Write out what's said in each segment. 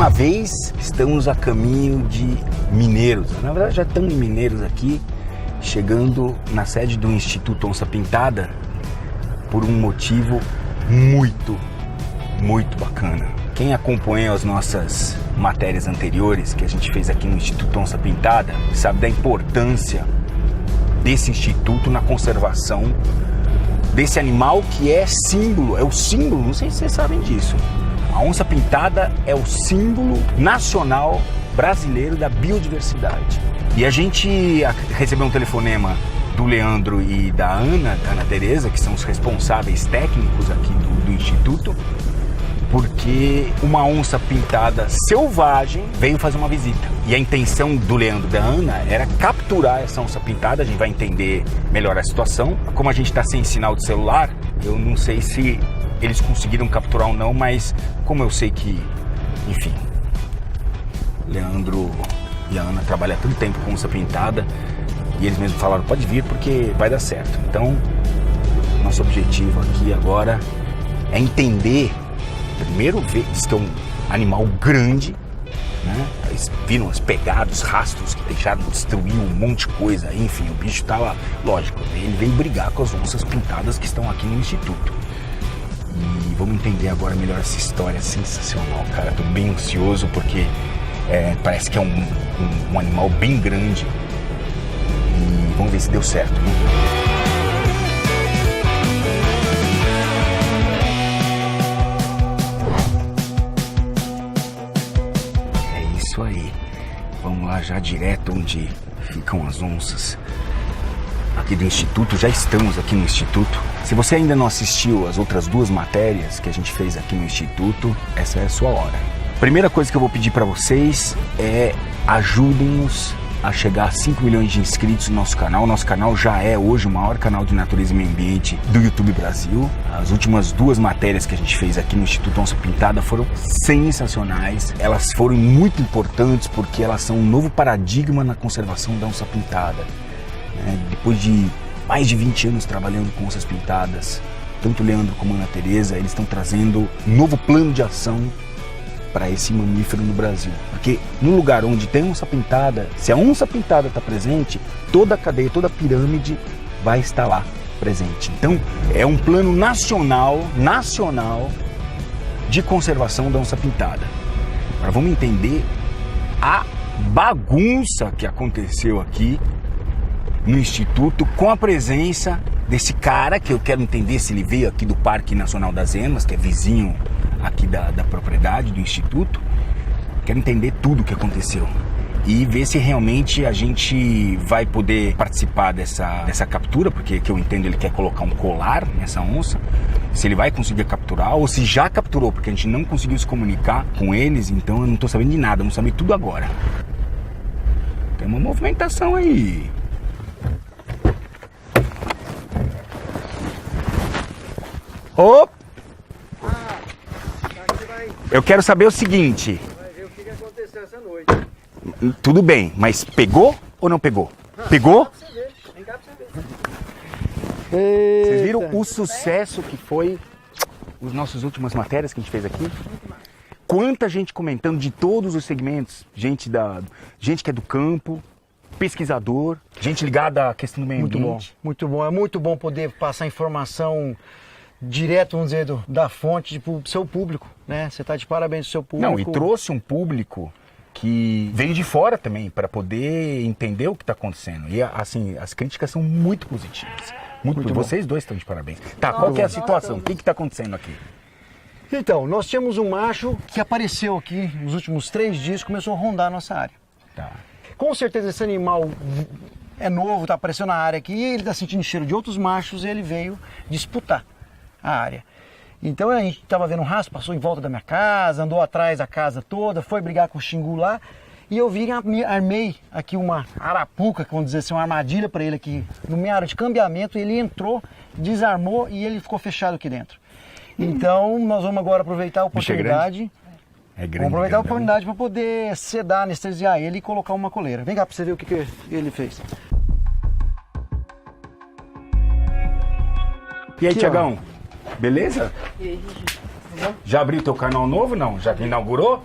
uma vez estamos a caminho de Mineiros. Na verdade já estamos em Mineiros aqui, chegando na sede do Instituto Onça Pintada por um motivo muito bacana. Quem acompanha as nossas matérias anteriores que a gente fez aqui no Instituto Onça Pintada sabe da importância desse instituto na conservação desse animal que é símbolo, é o símbolo, não sei se vocês sabem disso. A onça pintada é o símbolo nacional brasileiro da biodiversidade. E a gente recebeu um telefonema do Leandro e da Ana Tereza, que são os responsáveis técnicos aqui do Instituto, porque uma onça pintada selvagem veio fazer uma visita. E a intenção do Leandro e da Ana era capturar essa onça pintada, a gente vai entender melhor a situação. Como a gente está sem sinal de celular, eu não sei se eles conseguiram capturar ou não, mas como eu sei que, enfim, Leandro e a Ana trabalham há tanto tempo com onça pintada, e eles mesmos falaram, pode vir porque vai dar certo. Então, nosso objetivo aqui agora é entender, primeiro ver que é um animal grande, né? Eles viram as pegadas, os rastros que deixaram destruir um monte de coisa, enfim, o bicho estava, lógico, ele veio brigar com as onças pintadas que estão aqui no Instituto. E vamos entender agora melhor essa história sensacional, cara. Tô bem ansioso porque parece que é um animal bem grande. E vamos ver se deu certo, né? É isso aí. Vamos lá já direto onde ficam as onças aqui do Instituto. Já estamos aqui no Instituto. Se você ainda não assistiu as outras duas matérias que a gente fez aqui no Instituto, essa é a sua hora. Primeira coisa que eu vou pedir para vocês é ajudem-nos a chegar a 5 milhões de inscritos no nosso canal. Nosso canal já é hoje o maior canal de natureza e meio ambiente do YouTube Brasil. As últimas duas matérias que a gente fez aqui no Instituto Onça Pintada foram sensacionais. Elas foram muito importantes porque elas são um novo paradigma na conservação da onça pintada. Depois de mais de 20 anos trabalhando com onças pintadas, tanto o Leandro como a Ana Tereza, eles estão trazendo um novo plano de ação para esse mamífero no Brasil. Porque no lugar onde tem onça pintada, se a onça pintada está presente, toda a cadeia, toda a pirâmide vai estar lá presente. Então é um plano nacional de conservação da onça pintada. Agora vamos entender a bagunça que aconteceu aqui no Instituto com a presença desse cara, que eu quero entender se ele veio aqui do Parque Nacional das Emas, que é vizinho aqui da propriedade do Instituto. Quero entender tudo o que aconteceu e ver se realmente a gente vai poder participar dessa captura, porque que eu entendo ele quer colocar um colar nessa onça, se ele vai conseguir capturar ou se já capturou, porque a gente não conseguiu se comunicar com eles, então eu não estou sabendo de nada, vamos saber tudo agora. Tem uma movimentação aí. Opa! Eu quero saber o seguinte. Vai ver o que aconteceu essa noite. Tudo bem, mas pegou ou não pegou? Pegou? Vem cá pra você ver. Vocês viram o sucesso que foi as nossas últimas matérias que a gente fez aqui? Quanta gente comentando de todos os segmentos. Gente que é do campo, pesquisador, gente ligada à questão do meio ambiente. Muito bom. É muito bom poder passar informação direto, vamos dizer, da fonte para o seu público, né? Você está de parabéns pro seu público. Não, e trouxe um público que veio de fora também para poder entender o que está acontecendo. E assim, as críticas são muito positivas. Muito vocês dois estão de parabéns. Tá, qual que é a situação? O que está acontecendo aqui? Então, nós tínhamos um macho que apareceu aqui nos últimos 3 dias, começou a rondar a nossa área. Tá. Com certeza esse animal é novo, está aparecendo na área aqui, ele está sentindo cheiro de outros machos e ele veio disputar a área. Então a gente estava vendo um rastro, passou em volta da minha casa, andou atrás da casa toda, foi brigar com o Xingu lá, e eu armei aqui uma arapuca, vamos dizer assim, uma armadilha para ele aqui no minha área de cambiamento. Ele entrou, desarmou e ele ficou fechado aqui dentro. Então nós vamos agora aproveitar a oportunidade. É grande, vamos aproveitar a oportunidade para poder sedar, anestesiar ele e colocar uma coleira. Vem cá para você ver o que ele fez. E aí, Aqui, Tiagão? Beleza? E aí, Gigi? Já abriu teu canal novo, não? Já inaugurou?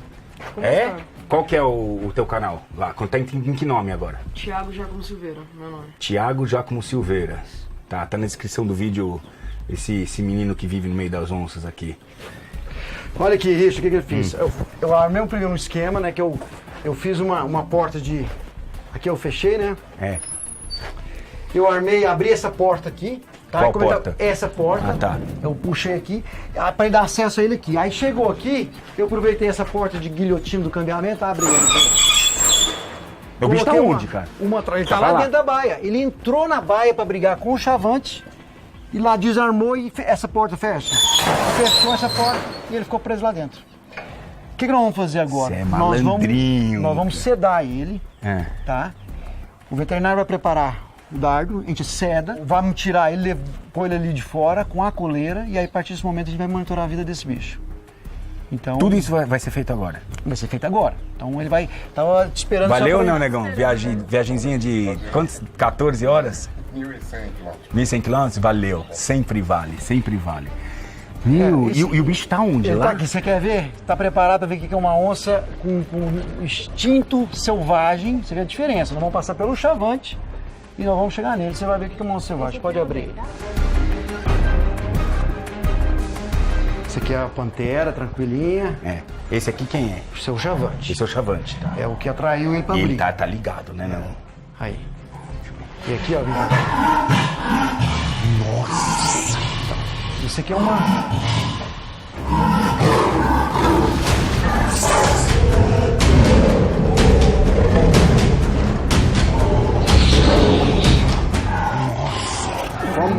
É? Qual que é o teu canal lá? Tá em que nome agora? Thiago Giacomo Silveira, meu nome. Thiago Giacomo Silveira. Tá na descrição do vídeo esse menino que vive no meio das onças aqui. Olha aqui, Richard, o que eu fiz? Eu armei um esquema, né? Que eu fiz uma porta de... Aqui eu fechei, né? É. Eu abri essa porta aqui. Tá? Qual porta? Essa porta. Ah, tá. Eu puxei aqui, para ele dar acesso a ele aqui. Aí chegou aqui, eu aproveitei essa porta de guilhotina do cambiamento, abri ele. O bicho tá onde, cara? Ele tá lá dentro da baia. Ele entrou na baia para brigar com o chavante e lá desarmou e essa porta fecha. Fechou essa porta e ele ficou preso lá dentro. O que nós vamos fazer agora? Cê é malandrinho. Nós vamos sedar ele, tá? O veterinário vai preparar o dardo, a gente seda, vamos tirar ele, pôr ele ali de fora com a coleira e aí a partir desse momento a gente vai monitorar a vida desse bicho. Então, tudo isso vai ser feito agora? Vai ser feito agora. Então ele vai... Tava te esperando... Valeu ou não, negão? Viagenzinha de quantos? 14 horas? 1.100 quilômetros? Valeu. Sempre vale, sempre vale. E o bicho tá onde? Lá? Tá aqui, você quer ver? Tá preparado para ver o que é uma onça com instinto selvagem. Você vê a diferença. Nós vamos passar pelo chavante e nós vamos chegar nele. Você vai ver o que é uma onça selvagem. Pode abrir. Esse aqui é a pantera, tranquilinha. É. Esse aqui quem é? O seu chavante. Esse é o chavante, tá? É o que atraiu ele pra E ele briga. tá ligado, né, não? Aí. E aqui, ó. Nossa! Isso aqui é uma...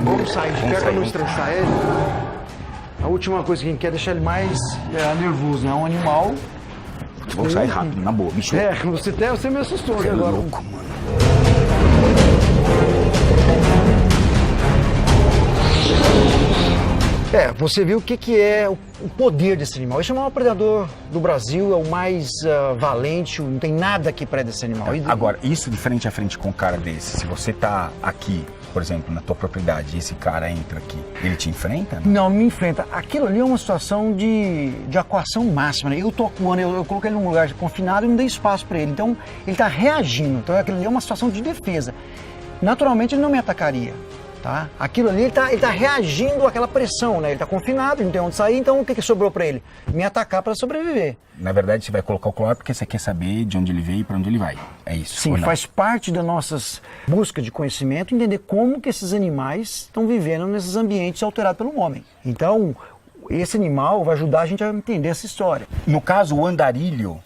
Vamos sair de perto pra não estressar ele. A última coisa que a gente quer é deixar ele mais nervoso, né? É um animal... Vou sair rápido, na boa, bicho. Você me assustou aqui agora. Louco, mano. Você viu o que é o poder desse animal. Esse é o maior predador do Brasil, é o mais valente, não tem nada que preda esse animal. Agora, isso de frente a frente com um cara desse, se você tá aqui, por exemplo, na tua propriedade, e esse cara entra aqui, ele te enfrenta? Não, me enfrenta. Aquilo ali é uma situação de acuação máxima, né? Eu tô acuando, eu coloquei ele num lugar confinado e não dei espaço para ele. Então, ele tá reagindo. Então, aquilo ali é uma situação de defesa. Naturalmente, ele não me atacaria. Tá? Aquilo ali, ele tá reagindo àquela pressão, né? Ele tá confinado, não tem onde sair, então o que sobrou para ele? Me atacar para sobreviver. Na verdade, você vai colocar o colar porque você quer saber de onde ele veio e para onde ele vai. É isso? Sim, faz parte das nossas buscas de conhecimento, entender como que esses animais estão vivendo nesses ambientes alterados pelo homem. Então, esse animal vai ajudar a gente a entender essa história. No caso, o andarilho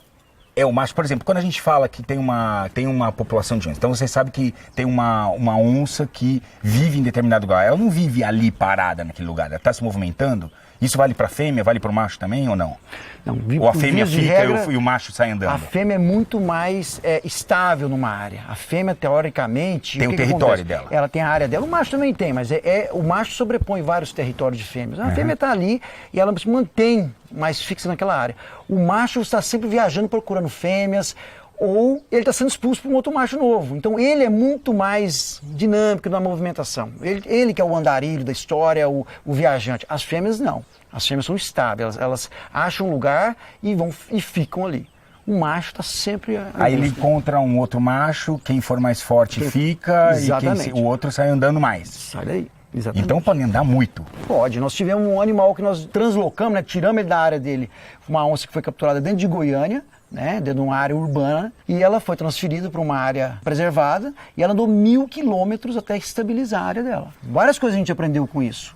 é o macho. Por exemplo, quando a gente fala que tem uma população de onças, então você sabe que tem uma onça que vive em determinado lugar. Ela não vive ali parada naquele lugar, ela está se movimentando. Isso vale para fêmea, vale para o macho também ou não? Não, ou a fêmea fica e o macho sai andando? A fêmea é muito mais estável numa área. A fêmea, teoricamente... Tem o território dela. Ela tem a área dela. O macho também tem, mas o macho sobrepõe vários territórios de fêmeas. A fêmea está ali e ela se mantém mais fixa naquela área. O macho está sempre viajando, procurando fêmeas, ou ele está sendo expulso por um outro macho novo. Então ele é muito mais dinâmico na movimentação. Ele que é o andarilho da história, o viajante. As fêmeas não. As fêmeas são estáveis, elas acham um lugar e ficam ali. O macho está sempre... Aí ele encontra um outro macho, quem for mais forte fica, e o outro sai andando mais. Sai daí. Exatamente. Então pode andar muito. Pode. Nós tivemos um animal que nós translocamos, né, tiramos ele da área dele, uma onça que foi capturada dentro de Goiânia, né, dentro de uma área urbana, e ela foi transferida para uma área preservada e ela andou 1.000 quilômetros até estabilizar a área dela. Várias coisas a gente aprendeu com isso,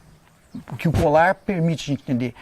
o que o colar permite a gente entender.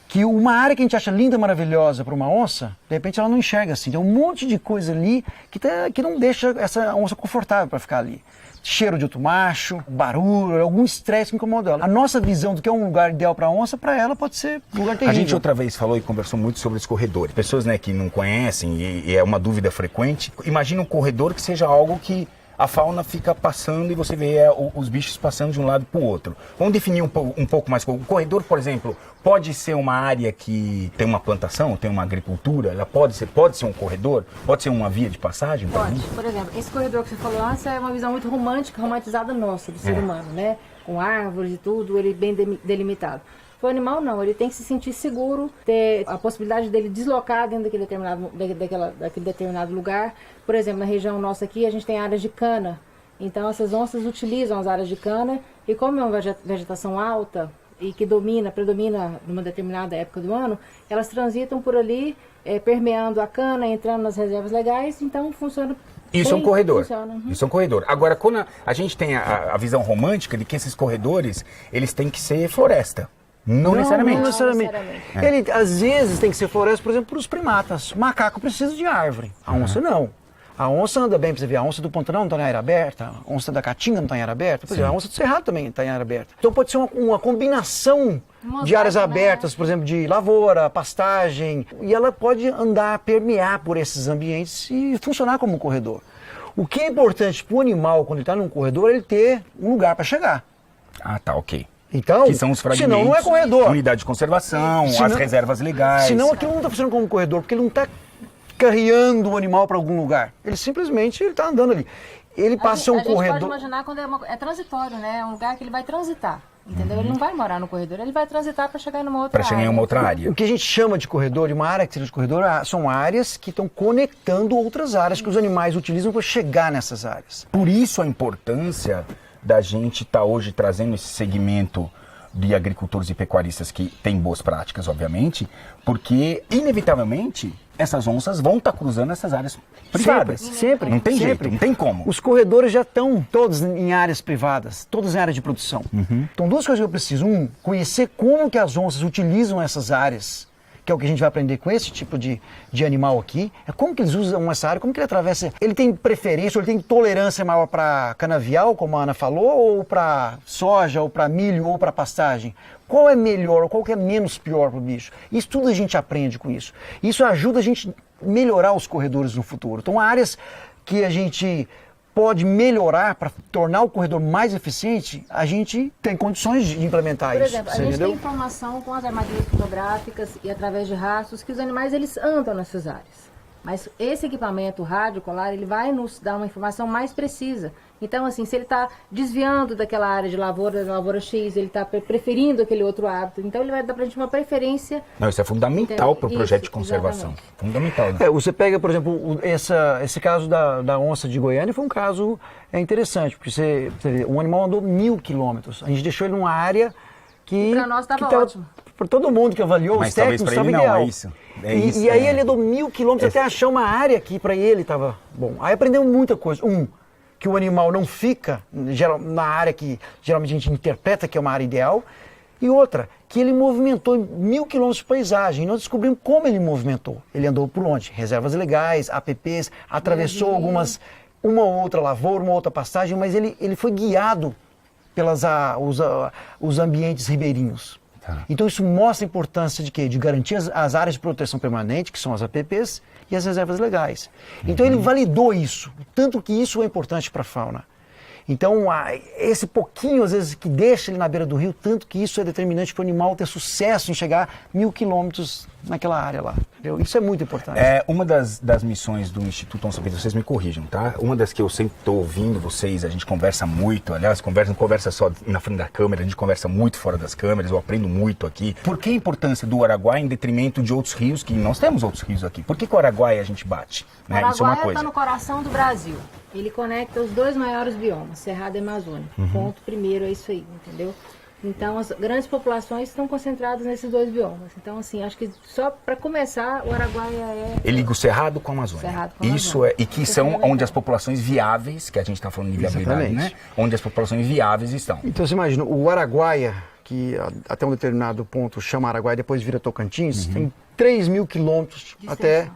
Que uma área que a gente acha linda, maravilhosa para uma onça, de repente ela não enxerga assim. Tem um monte de coisa ali que não deixa essa onça confortável para ficar ali. Cheiro de outro macho, barulho, algum estresse que incomoda ela. A nossa visão do que é um lugar ideal para onça, para ela pode ser um lugar terrível. A gente outra vez falou e conversou muito sobre os corredores. Pessoas, né, que não conhecem e é uma dúvida frequente. Imagina um corredor que seja algo que a fauna fica passando e você vê os bichos passando de um lado para o outro. Vamos definir um pouco mais. O corredor, por exemplo, pode ser uma área que tem uma plantação, tem uma agricultura, ela pode ser um corredor, pode ser uma via de passagem? Pode. Por exemplo, esse corredor que você falou antes é uma visão muito romântica, romantizada nossa, do ser humano, né? Com árvores e tudo, ele bem delimitado. O animal não, ele tem que se sentir seguro, ter a possibilidade dele deslocar dentro daquele determinado lugar. Por exemplo, na região nossa aqui, a gente tem áreas de cana. Então, essas onças utilizam as áreas de cana e como é uma vegetação alta e que predomina numa determinada época do ano, elas transitam por ali, permeando a cana, entrando nas reservas legais, então funciona. Isso é um corredor. Funciona. Isso é um corredor. Agora, quando a gente tem a visão romântica de que esses corredores, eles têm que ser floresta. Não necessariamente. Não necessariamente. Ele, às vezes, tem que ser floresta, por exemplo, para os primatas. O macaco precisa de árvore. A onça não. A onça anda bem, pra você ver, a onça do Pantanal não está em área aberta, a onça da Caatinga não está em área aberta, por exemplo, a onça do Cerrado também está em área aberta. Então pode ser uma combinação de áreas abertas, por exemplo, de lavoura, pastagem, e ela pode andar, permear por esses ambientes e funcionar como um corredor. O que é importante para o animal, quando ele está num corredor, é ele ter um lugar para chegar. Ah, tá, ok. Então, que são os fragmentos, senão não é corredor. Unidade de conservação, as reservas legais. Senão aquilo não está funcionando como um corredor, porque ele não está carreando o animal para algum lugar. Ele simplesmente está andando ali. Ele passa a ser um corredor. A gente pode imaginar quando é transitório, né? É um lugar que ele vai transitar. Entendeu? Ele não vai morar no corredor, ele vai transitar para chegar numa outra área. Para chegar em uma outra área. O que a gente chama de corredor, de uma área que seja de corredor, são áreas que estão conectando outras áreas que os animais utilizam para chegar nessas áreas. Por isso a importância da gente estar hoje trazendo esse segmento de agricultores e pecuaristas que têm boas práticas, obviamente, porque, inevitavelmente, essas onças vão estar cruzando essas áreas privadas. Sempre. Não tem jeito, não tem como. Os corredores já estão todos em áreas privadas, todos em área de produção. Então, duas coisas que eu preciso. Conhecer como que as onças utilizam essas áreas, que é o que a gente vai aprender com esse tipo de animal aqui, é como que eles usam essa área, como que ele atravessa. Ele tem preferência, ou ele tem tolerância maior para canavial, como a Ana falou, ou para soja, ou para milho, ou para pastagem? Qual é melhor, ou qual que é menos pior para o bicho? Isso tudo a gente aprende com isso. Isso ajuda a gente a melhorar os corredores no futuro. Então, áreas que a gente pode melhorar para tornar o corredor mais eficiente, a gente tem condições de implementar isso. Por exemplo, a gente tem informação com as armadilhas fotográficas e através de rastros que os animais eles andam nessas áreas. Mas esse equipamento rádio colar, ele vai nos dar uma informação mais precisa. Então, assim, se ele está desviando daquela área de lavoura, da lavoura X, ele está preferindo aquele outro hábito, então ele vai dar para a gente uma preferência. Não, isso é fundamental para o projeto de conservação. Exatamente. Fundamental, né? Você pega, por exemplo, esse caso da onça de Goiânia foi um caso interessante, porque você vê, um animal andou 1.000 quilômetros. A gente deixou ele numa área que... Para nós estava ótimo. Para todo mundo que avaliou, mas os técnicos estava ideal. É isso. E aí ele andou 1.000 quilômetros até achar uma área que para ele estava bom. Aí aprendemos muita coisa. Que o animal não fica na área que geralmente a gente interpreta que é uma área ideal. E outra, que ele movimentou 1.000 quilômetros de paisagem. E nós descobrimos como ele movimentou. Ele andou por onde? Reservas legais, APPs, atravessou uma outra lavoura, uma outra pastagem, mas ele foi guiado pelos os ambientes ribeirinhos. Tá. Então isso mostra a importância de quê? De garantir as áreas de proteção permanente, que são as APPs, e as reservas legais. Então ele validou isso, tanto que isso é importante para a fauna. Então esse pouquinho, às vezes, que deixa ele na beira do rio, tanto que isso é determinante para o animal ter sucesso em chegar 1.000 quilômetros naquela área lá. Entendeu? Isso é muito importante. Uma das missões do Instituto Onça Pinto, vocês me corrijam, tá? Uma das que eu sempre estou ouvindo vocês, a gente conversa muito, aliás, não conversa só na frente da câmera, a gente conversa muito fora das câmeras, eu aprendo muito aqui. Por que a importância do Araguaia em detrimento de outros rios, que nós temos outros rios aqui? Por que o Araguaia a gente bate? O Araguaia está no coração do Brasil. Ele conecta os dois maiores biomas, Cerrado e Amazônia. Ponto primeiro é isso aí, entendeu? Então, as grandes populações estão concentradas nesses dois biomas. Então, assim, acho que só para começar, o Araguaia Ele liga o Cerrado com a Amazônia. Cerrado com a Amazônia. E que são onde as populações viáveis, que a gente está falando de viabilidade, né? Onde as populações viáveis estão. Então, você imagina, o Araguaia, que até um determinado ponto chama Araguaia, depois vira Tocantins, tem 3.000 quilômetros até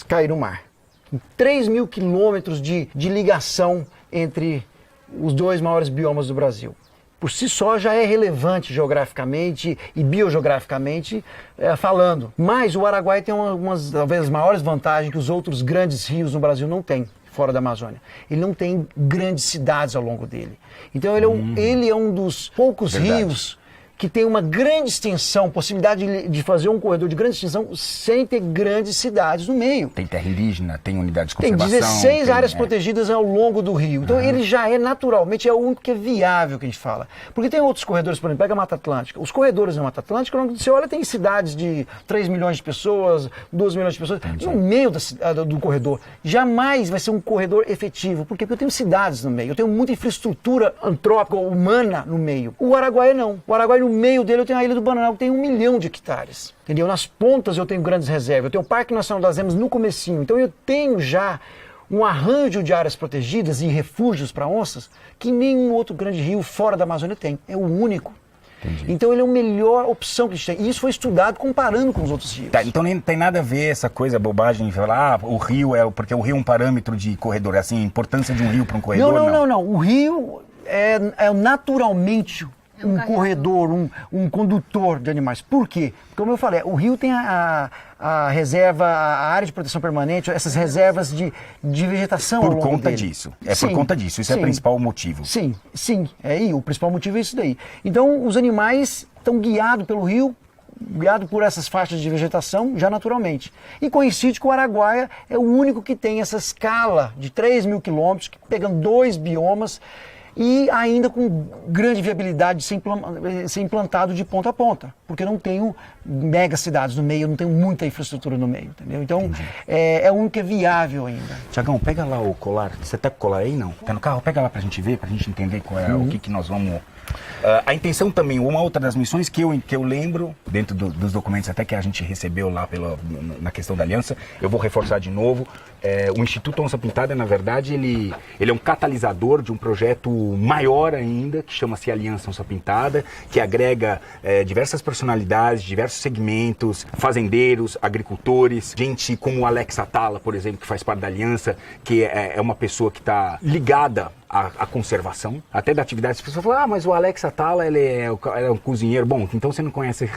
cair no mar. 3.000 quilômetros de ligação entre os dois maiores biomas do Brasil. Por si só já é relevante geograficamente e biogeograficamente falando. Mas o Araguaia tem umas, talvez, as maiores vantagens que os outros grandes rios no Brasil não têm, fora da Amazônia. Ele não tem grandes cidades ao longo dele. Então ele é um dos poucos rios que tem uma grande extensão, possibilidade de fazer um corredor de grande extensão sem ter grandes cidades no meio. Tem terra indígena, tem unidades de Tem conservação. 16 áreas protegidas ao longo do rio. Então ele já é naturalmente, é o único que é viável que a gente fala. Porque tem outros corredores, por exemplo, pega a Mata Atlântica. Os corredores da Mata Atlântica, quando você olha, tem cidades de 3 milhões de pessoas, 2 milhões de pessoas, no meio do corredor. Jamais vai ser um corredor efetivo. Por quê? Porque eu tenho cidades no meio, eu tenho muita infraestrutura antrópica, humana no meio. O Araguaia não. O Araguaia, no meio dele, eu tenho a Ilha do Bananal, que tem 1 milhão de hectares. Entendeu? Nas pontas eu tenho grandes reservas. Eu tenho o Parque Nacional das Emas no comecinho. Então eu tenho já um arranjo de áreas protegidas e refúgios para onças que nenhum outro grande rio fora da Amazônia tem. É o único. Entendi. Então ele é a melhor opção que a gente tem. E isso foi estudado comparando com os outros rios. Tá, então nem tem nada a ver essa coisa, bobagem, de falar, o rio porque o rio é um parâmetro de corredor, assim, a importância de um rio para um corredor? Não. O rio é naturalmente um corredor, um condutor de animais. Por quê? Porque, como eu falei, o rio tem a reserva, a área de proteção permanente, essas reservas de vegetação ao longo dele. Por conta disso. Por conta disso. Isso é o principal motivo. Sim. O principal motivo é isso daí. Então, os animais estão guiados pelo rio, guiado por essas faixas de vegetação, já naturalmente. E coincide que o Araguaia é o único que tem essa escala de 3.000 quilômetros, pegando 2 biomas, e ainda com grande viabilidade de ser implantado de ponta a ponta, porque não tenho mega cidades no meio, não tenho muita infraestrutura no meio, entendeu? Então, é o único que é viável ainda. Tiagão, pega lá o colar. Você tá com o colar aí, não? Tá no carro? Pega lá pra gente ver, pra gente entender qual é o que nós vamos... a intenção também, uma outra das missões que eu lembro, dentro dos documentos até que a gente recebeu lá na questão da aliança, eu vou reforçar de novo, o Instituto Onça Pintada, na verdade, ele é um catalisador de um projeto maior ainda, que chama-se Aliança Onça Pintada, que agrega diversas personalidades, diversos segmentos, fazendeiros, agricultores, gente como o Alex Atala, por exemplo, que faz parte da Aliança, que é uma pessoa que está ligada à conservação, até da atividade. As pessoas falam, mas o Alex Atala, ele é um cozinheiro. Bom, então você não conhece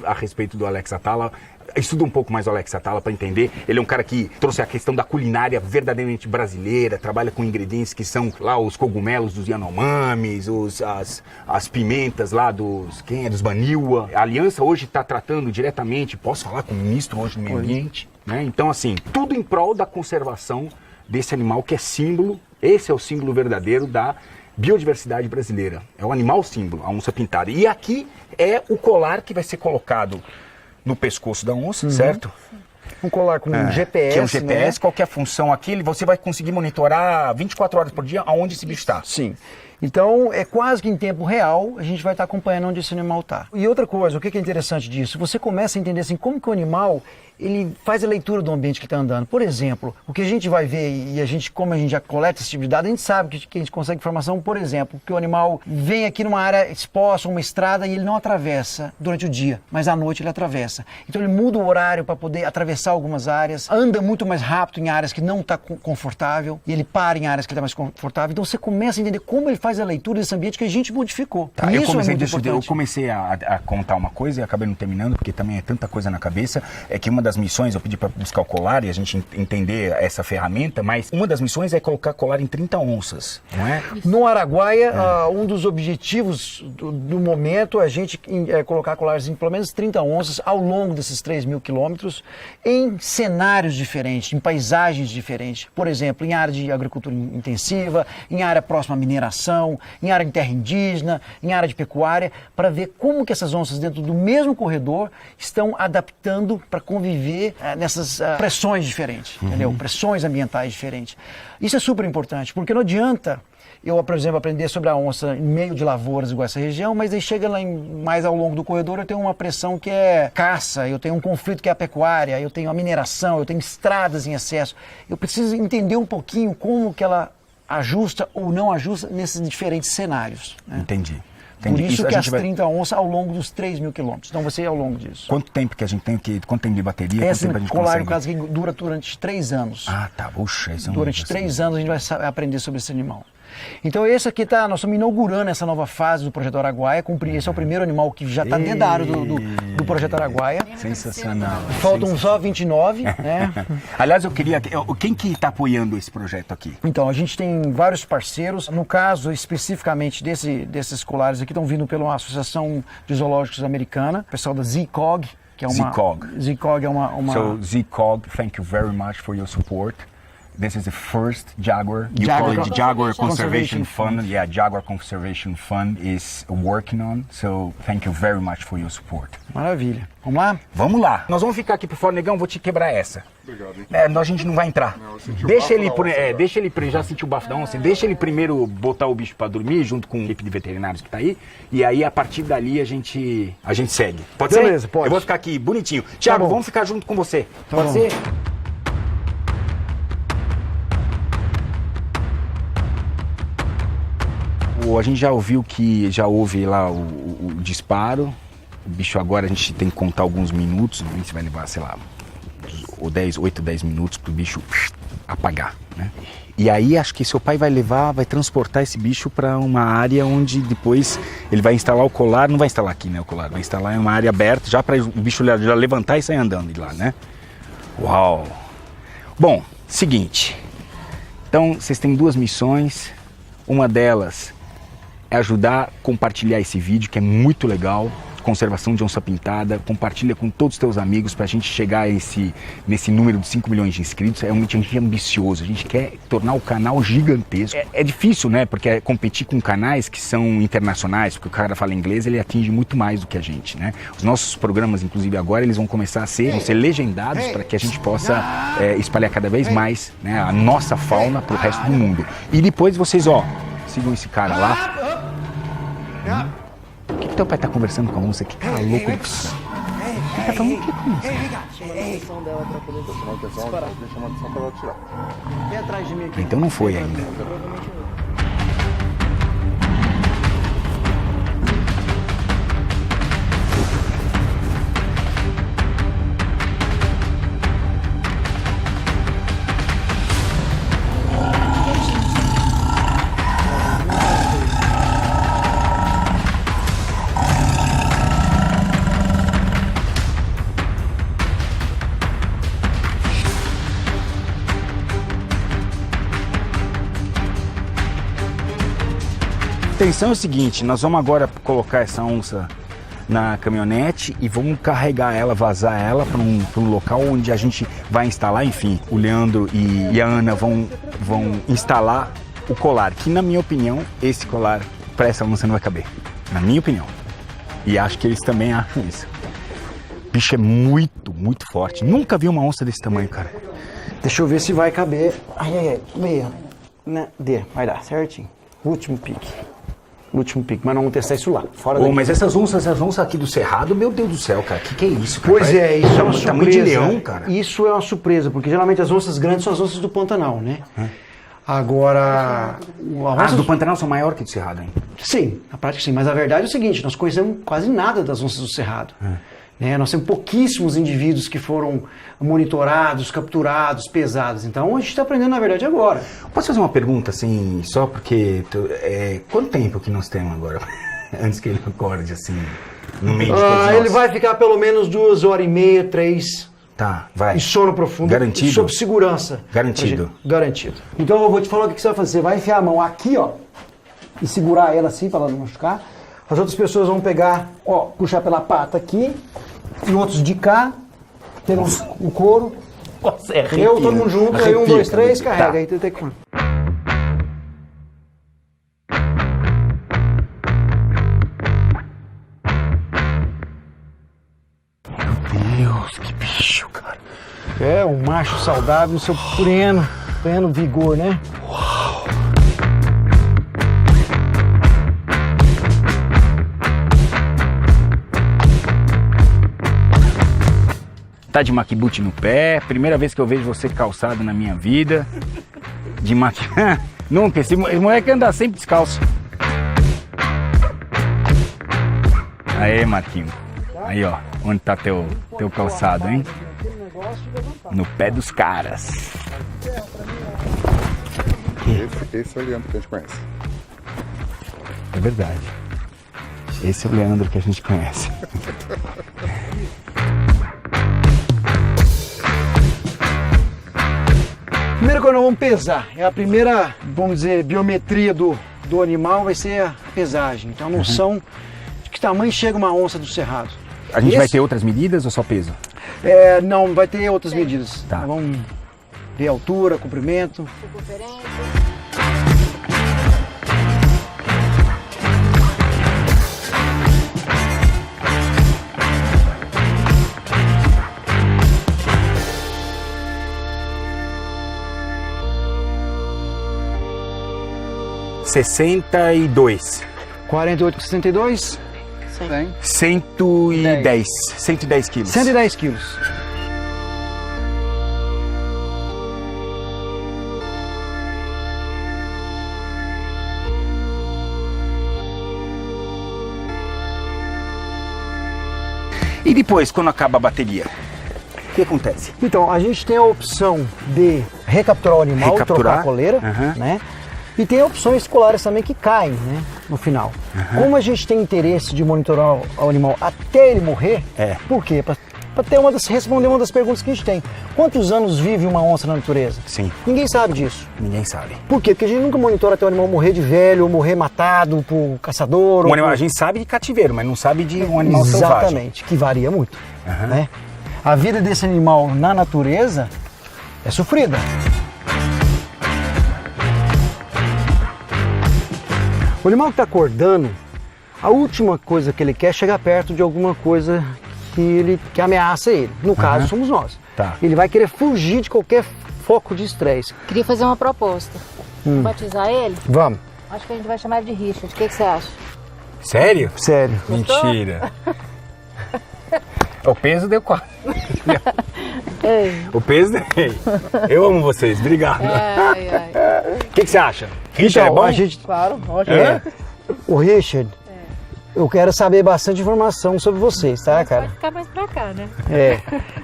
a respeito do Alex Atala, estuda um pouco mais o Alex Atala para entender. Ele é um cara que trouxe a questão da culinária verdadeiramente brasileira, trabalha com ingredientes que são lá os cogumelos dos Yanomamis, as pimentas lá dos Baniwa. A Aliança hoje está tratando diretamente, posso falar com o ministro hoje do Meio Ambiente, né? Então, assim, tudo em prol da conservação desse animal que é símbolo. Esse é o símbolo verdadeiro da biodiversidade brasileira. É o animal símbolo, a onça pintada. E aqui é o colar que vai ser colocado no pescoço da onça, certo? Um colar com GPS, que é um GPS, né? Qual que é a função aqui? Você vai conseguir monitorar 24 horas por dia aonde esse bicho está. Sim. Então, é quase que em tempo real, a gente vai estar acompanhando onde esse animal está. E outra coisa, o que é interessante disso? Você começa a entender assim, como que o animal ele faz a leitura do ambiente que está andando. Por exemplo, o que a gente vai ver, e como a gente já coleta esse tipo de dado, a gente sabe que a gente consegue informação, por exemplo, que o animal vem aqui numa área exposta, uma estrada, e ele não atravessa durante o dia, mas à noite ele atravessa. Então ele muda o horário para poder atravessar algumas áreas, anda muito mais rápido em áreas que não está confortável, e ele para em áreas que está mais confortável. Então você começa a entender como ele faz a leitura desse ambiente que a gente modificou. Tá, eu comecei a contar uma coisa e acabei não terminando, porque também é tanta coisa na cabeça, é que uma das missões, eu pedi para buscar o colar e a gente entender essa ferramenta, mas uma das missões é colocar colar em 30 onças, não é? No Araguaia, um dos objetivos do momento é a gente colocar colares em pelo menos 30 onças ao longo desses 3.000 quilômetros em cenários diferentes, em paisagens diferentes. Por exemplo, em área de agricultura intensiva, em área próxima à mineração, em área de terra indígena, em área de pecuária, para ver como que essas onças dentro do mesmo corredor estão adaptando para conviver nessas pressões diferentes, entendeu? Pressões ambientais diferentes. Isso é super importante, porque não adianta eu, por exemplo, aprender sobre a onça em meio de lavouras igual essa região, mas aí chega lá mais ao longo do corredor, eu tenho uma pressão que é caça, eu tenho um conflito que é a pecuária, eu tenho a mineração, eu tenho estradas em excesso. Eu preciso entender um pouquinho como que ela ajusta ou não ajusta nesses diferentes cenários, né? Entendi. Por isso que as 30 onças ao longo dos 3.000 quilômetros. Então você ao longo disso. Quanto tempo que a gente tem quanto tempo de bateria? Esse colar, no caso, que dura durante 3 anos. Ah, tá. Puxa, isso é Durante 3 anos a gente vai aprender sobre esse animal. Então esse aqui nós estamos inaugurando essa nova fase do Projeto Araguaia. Esse é o primeiro animal que já está dentro da área do Projeto Araguaia. Sensacional. Faltam só 29, né? Aliás, eu queria... Quem que está apoiando esse projeto aqui? Então, a gente tem vários parceiros. No caso, especificamente desses colares aqui, estão vindo pela Associação de Zoológicos Americana, o pessoal da ZCOG, que é uma... ZCOG é uma... So, ZCOG, thank you very much for your support. This is the first Jaguar. You call it the Jaguar Conservation Fund. Yeah, Jaguar Conservation Fund is working on. So, thank you very much for your support. Maravilha. Vamos lá? Vamos lá. Nós vamos ficar aqui por fora, negão. Vou te quebrar essa. Obrigado. A gente não vai entrar. Deixa ele, já sentiu o bafo da onça. Deixa ele primeiro botar o bicho pra dormir, junto com a equipe de veterinários que tá aí. E aí, a partir dali, a gente segue. Pode ser? Beleza, pode. Eu vou ficar aqui bonitinho. Thiago, vamos ficar junto com você. Pode ser? A gente já ouviu que já houve lá o disparo. O bicho agora a gente tem que contar alguns minutos. A gente vai levar, sei lá, 8, 10 minutos pro bicho apagar, né? E aí acho que seu pai vai transportar esse bicho para uma área onde depois ele vai instalar o colar. Não vai instalar aqui, né, o colar. Vai instalar em uma área aberta já para o bicho já levantar e sair andando de lá, né? Uau! Bom, seguinte. Então, vocês têm 2 missões. Uma delas é ajudar a compartilhar esse vídeo, que é muito legal, conservação de onça pintada. Compartilha com todos os teus amigos para a gente chegar nesse número de 5 milhões de inscritos. A gente é ambicioso, a gente quer tornar o canal gigantesco. É difícil, né, porque é competir com canais que são internacionais, porque o cara fala inglês, ele atinge muito mais do que a gente, né? Os nossos programas, inclusive agora, eles vão começar a ser legendados para que a gente possa espalhar cada vez mais, né, a nossa fauna para o resto do mundo. E depois vocês, sigam esse cara lá. Por que teu pai tá conversando com a onça? Que cara louco. Ele tá falando o que com isso? Então não foi ainda. A intenção é o seguinte, nós vamos agora colocar essa onça na caminhonete e vamos carregar ela, vazar ela para um local onde a gente vai instalar, enfim, o Leandro e a Ana vão instalar o colar, que na minha opinião, esse colar para essa onça não vai caber, na minha opinião. E acho que eles também acham isso. O bicho é muito, muito forte. Nunca vi uma onça desse tamanho, cara. Deixa eu ver se vai caber. Meia. Vai dar certinho. Último pique, mas não vamos testar isso lá, fora daqui. Mas essas onças aqui do Cerrado, meu Deus do céu, cara, que é isso, cara? Pois é, isso é uma surpresa. Tamanho de leão, cara. Isso é uma surpresa, porque geralmente as onças grandes são as onças do Pantanal, né? Agora... As do Pantanal são maiores que do Cerrado, hein? Sim, na prática sim, mas a verdade é o seguinte, nós conhecemos quase nada das onças do Cerrado. Nós temos pouquíssimos indivíduos que foram monitorados, capturados, pesados. Então a gente está aprendendo, na verdade, agora. Posso fazer uma pergunta, assim, só porque... quanto tempo que nós temos agora? Antes que ele acorde, assim, no meio de todos nós. Ele vai ficar pelo menos 2h30, 3. Tá, vai. Em sono profundo. Garantido? Sob segurança. Garantido? Garantido. Então eu vou te falar o que você vai fazer. Você vai enfiar a mão aqui, e segurar ela assim, para ela não machucar. As outras pessoas vão pegar, puxar pela pata aqui, e outros de cá, pegam o couro. Nossa, todo mundo junto, aí 1, 2, 3, carrega, aí tem que... Meu Deus, que bicho, cara. É, um macho saudável no seu pleno vigor, né? Uau. Tá de maquibute no pé, primeira vez que eu vejo você calçado na minha vida. De Nunca, esse moleque anda sempre descalço. Aê, Marquinhos. Aí, onde tá teu calçado, hein? No pé dos caras. Esse é o Leandro que a gente conhece. É verdade. Esse é o Leandro que a gente conhece. Primeiro que nós vamos pesar, é a primeira, vamos dizer, biometria do animal vai ser a pesagem. Então a noção de que tamanho chega uma onça do cerrado. A gente vai ter outras medidas ou só peso? Não, vai ter outras medidas. Tá. Nós vamos ver altura, comprimento. Circunferência. (62) 48 com 62, 110. 110 quilos. 110 quilos. E depois, quando acaba a bateria, o que acontece? Então, a gente tem a opção de recapturar o animal, trocar a coleira, né? E tem opções escolares também que caem, né, no final. Como a gente tem interesse de monitorar o animal até ele morrer, por quê? Para responder uma das perguntas que a gente tem. Quantos anos vive uma onça na natureza? Sim. Ninguém sabe disso. Ninguém sabe. Por quê? Porque a gente nunca monitora até o animal morrer de velho, ou morrer matado por caçador. Um animal, a gente sabe de cativeiro, mas não sabe de um animal selvagem. Exatamente, que varia muito. Né? A vida desse animal na natureza é sofrida. O animal que está acordando, a última coisa que ele quer é chegar perto de alguma coisa que ameaça ele. No caso, somos nós. Tá. Ele vai querer fugir de qualquer foco de estresse. Queria fazer uma proposta. Batizar ele? Vamos. Acho que a gente vai chamar ele de Richard. O que você acha? Sério? Sério. Mentira. O peso deu 4. Ei. O peso deu. Eu amo vocês, obrigado. O que você acha? Richard é bom? A gente... Claro, ótimo. O Richard, eu quero saber bastante informação sobre vocês, tá, cara? Pode ficar mais pra cá, né?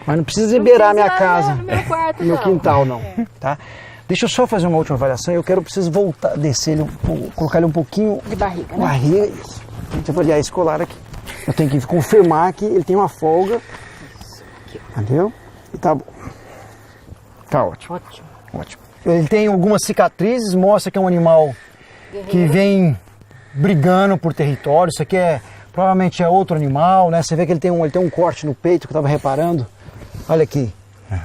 Mas não precisa liberar a minha casa, No meu quarto, no meu não. quintal, não. Tá? Deixa eu só fazer uma última avaliação. Eu preciso voltar, descer ele, colocar ele um pouquinho De barriga, né? barriga. Isso. A gente avaliar esse colar aqui. Eu tenho que confirmar que ele tem uma folga. Entendeu? E tá bom. Tá ótimo. Ótimo. Ele tem algumas cicatrizes, mostra que é um animal que vem brigando por território. Isso aqui provavelmente é outro animal, né? Você vê que ele tem um corte no peito que eu estava reparando. Olha aqui.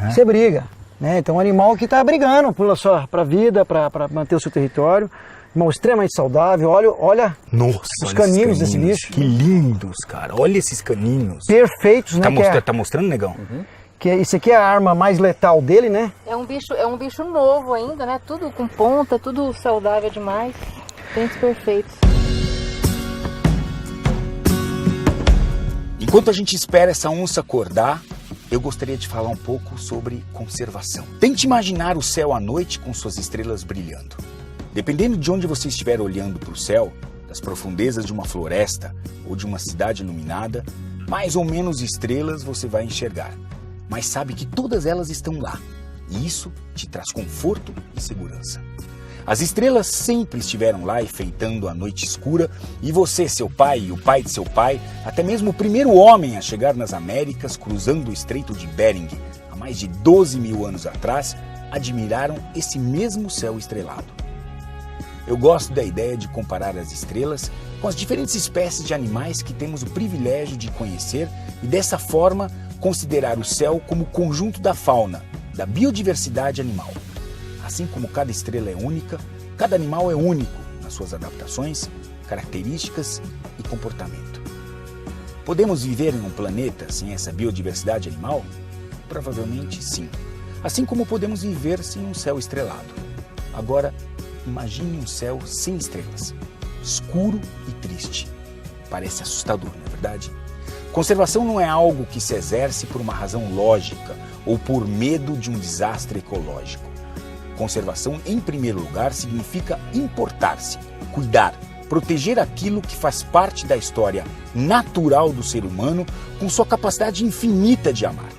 Isso é briga, né? Então é um animal que está brigando para a vida, para manter o seu território. Animal extremamente saudável. Olha Nossa, os caninos desse bicho. Que lindos, cara. Olha esses caninos. Perfeitos, né? Tá mostrando, negão? Isso aqui é a arma mais letal dele, né? É um bicho novo ainda, né? Tudo com ponta, tudo saudável demais. Dentes perfeitos. Enquanto a gente espera essa onça acordar, eu gostaria de falar um pouco sobre conservação. Tente imaginar o céu à noite com suas estrelas brilhando. Dependendo de onde você estiver olhando para o céu, das profundezas de uma floresta ou de uma cidade iluminada, mais ou menos estrelas você vai enxergar. Mas sabe que todas elas estão lá. E isso te traz conforto e segurança. As estrelas sempre estiveram lá enfeitando a noite escura e você, seu pai e o pai de seu pai, até mesmo o primeiro homem a chegar nas Américas cruzando o Estreito de Bering, há mais de 12 mil anos atrás, admiraram esse mesmo céu estrelado. Eu gosto da ideia de comparar as estrelas com as diferentes espécies de animais que temos o privilégio de conhecer e dessa forma considerar o céu como conjunto da fauna, da biodiversidade animal. Assim como cada estrela é única, cada animal é único nas suas adaptações, características e comportamento. Podemos viver em um planeta sem essa biodiversidade animal? Provavelmente sim. Assim como podemos viver sem um céu estrelado. Agora, imagine um céu sem estrelas, escuro e triste. Parece assustador, não é verdade? Conservação não é algo que se exerce por uma razão lógica ou por medo de um desastre ecológico. Conservação, em primeiro lugar, significa importar-se, cuidar, proteger aquilo que faz parte da história natural do ser humano com sua capacidade infinita de amar.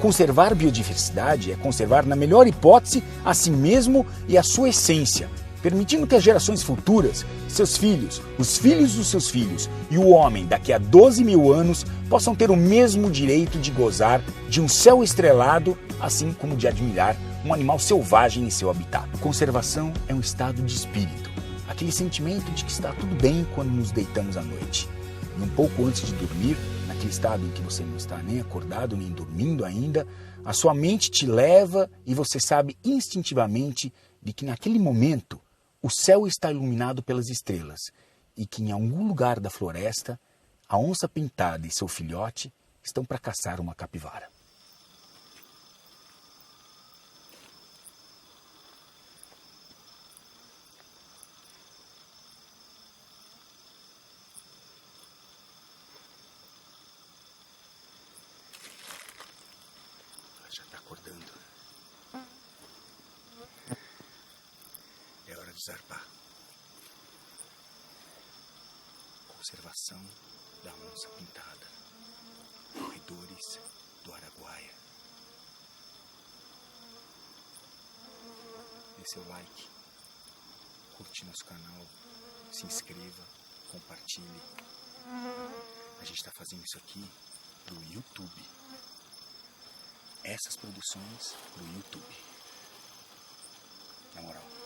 Conservar biodiversidade é conservar, na melhor hipótese, a si mesmo e a sua essência, permitindo que as gerações futuras, seus filhos, os filhos dos seus filhos e o homem daqui a 12 mil anos possam ter o mesmo direito de gozar de um céu estrelado, assim como de admirar um animal selvagem em seu habitat. Conservação é um estado de espírito, aquele sentimento de que está tudo bem quando nos deitamos à noite. E um pouco antes de dormir, naquele estado em que você não está nem acordado nem dormindo ainda, a sua mente te leva e você sabe instintivamente de que naquele momento o céu está iluminado pelas estrelas e que em algum lugar da floresta a onça pintada e seu filhote estão para caçar uma capivara. Já está acordando. É hora de zarpar. Conservação da onça pintada. Corredores do Araguaia. Dê seu like. Curte nosso canal. Se inscreva. Compartilhe. A gente está fazendo isso aqui pro YouTube. Essas produções pro YouTube. Na moral.